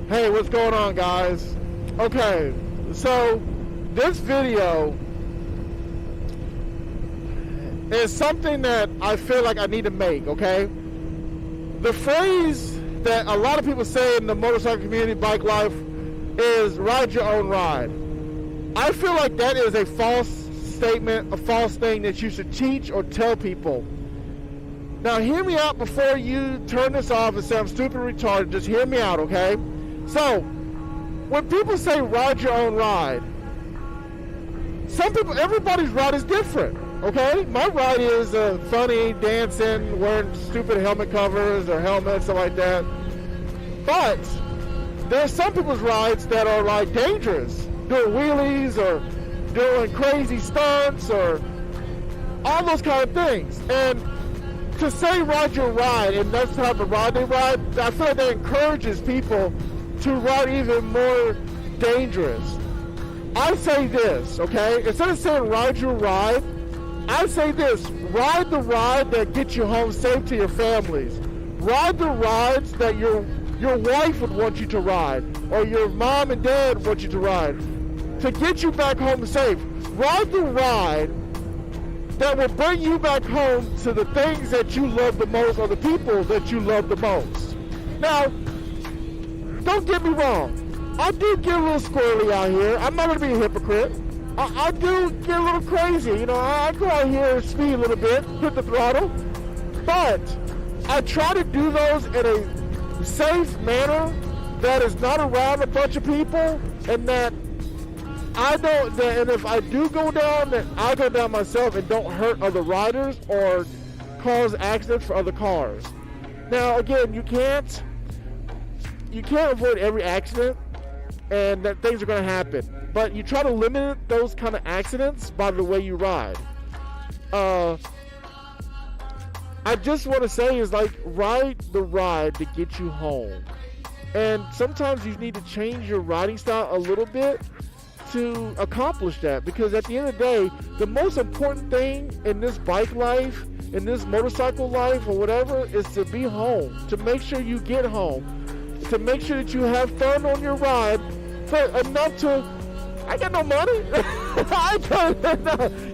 Hey, what's going on, guys? Okay, so this video is something that I feel like I need to make, okay? The phrase that a lot of people say in the motorcycle community, bike life, is ride your own ride. I feel like that is a false statement, a false thing that you should teach or tell people. Now, hear me out before you turn this off and say I'm stupid and retarded. Just hear me out, okay? So, when people say ride your own ride, everybody's ride is different, okay? My ride is funny, dancing, wearing stupid helmet covers or helmets, something like that. But there's some people's rides that are like dangerous, doing wheelies or doing crazy stunts or all those kind of things. And to say ride your ride and that's the type of ride they ride, I feel like that encourages people to ride even more dangerous. I say this, okay? Instead of saying ride your ride, I say this: ride the ride that gets you home safe to your families. Ride the rides that your wife would want you to ride, or your mom and dad want you to ride, to get you back home safe. Ride the ride that will bring you back home to the things that you love the most, or the people that you love the most. Now, don't get me wrong. I do get a little squirrely out here. I'm not going to be a hypocrite. I do get a little crazy. You know, I go out here and speed a little bit, hit the throttle. But I try to do those in a safe manner that is not around a bunch of people, and that and if I do go down, then I go down myself and don't hurt other riders or cause accidents for other cars. Now, again, you can't avoid every accident, and that things are going to happen. But you try to limit those kind of accidents by the way you ride. I just want to say is like, ride the ride to get you home. And sometimes you need to change your riding style a little bit to accomplish that, because at the end of the day, the most important thing in this bike life, in this motorcycle life or whatever, is to be home, to make sure you get home, to make sure that you have fun on your ride, but enough to, I got no money.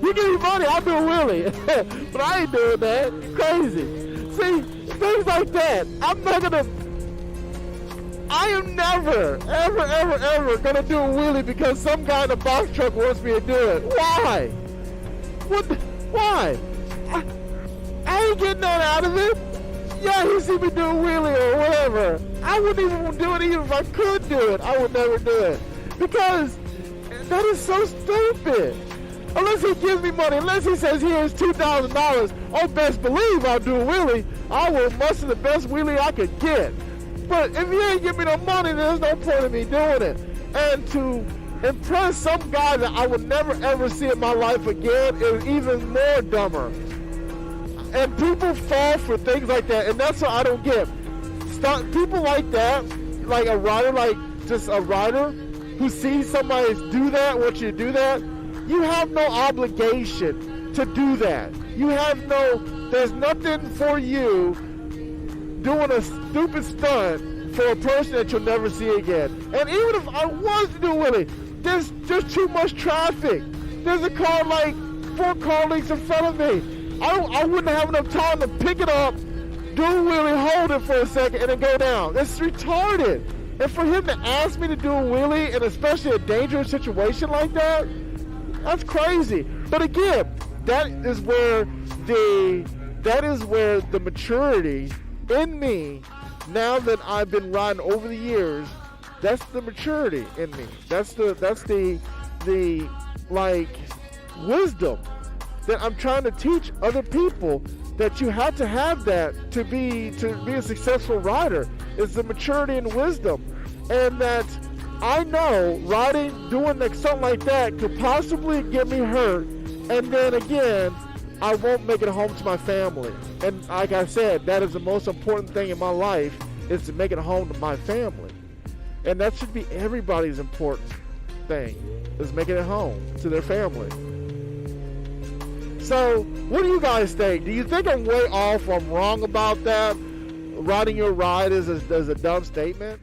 You give me money, I'll do a wheelie. But I ain't doing that. You're crazy. See, things like that. I am never, ever gonna do a wheelie because some guy in a box truck wants me to do it. Why? Why? I ain't getting that out of it. Yeah, he see me do a wheelie or whatever. I wouldn't even do it even if I could do it. I would never do it. Because that is so stupid. Unless he gives me money, unless he says, here's $2,000, oh, best believe I'll do a wheelie. I will muster the best wheelie I could get. But if he ain't give me no money, then there's no point in me doing it. And to impress some guy that I would never ever see in my life again is even more dumber. And people fall for things like that, and that's what I don't get. People like that, like a rider who sees somebody do that, wants you to do that, you have no obligation to do that. There's nothing for you doing a stupid stunt for a person that you'll never see again. And even if I was to do a wheelie, there's just too much traffic. There's a car like 4 car lengths in front of me. I wouldn't have enough time to pick it up, do a wheelie, hold it for a second, and then go down. It's retarded. And for him to ask me to do a wheelie, and especially a dangerous situation like that, that's crazy. But again, that is where the maturity in me, now that I've been riding over the years, that's the maturity in me. That's the like wisdom that I'm trying to teach other people, that you have to have that to be a successful rider, is the maturity and wisdom. And that I know doing something like that could possibly get me hurt, and then again, I won't make it home to my family. And like I said, that is the most important thing in my life, is to make it home to my family. And that should be everybody's important thing, is making it home to their family. So, what do you guys think? Do you think I'm way off, or I'm wrong about that? Riding your ride is a dumb statement?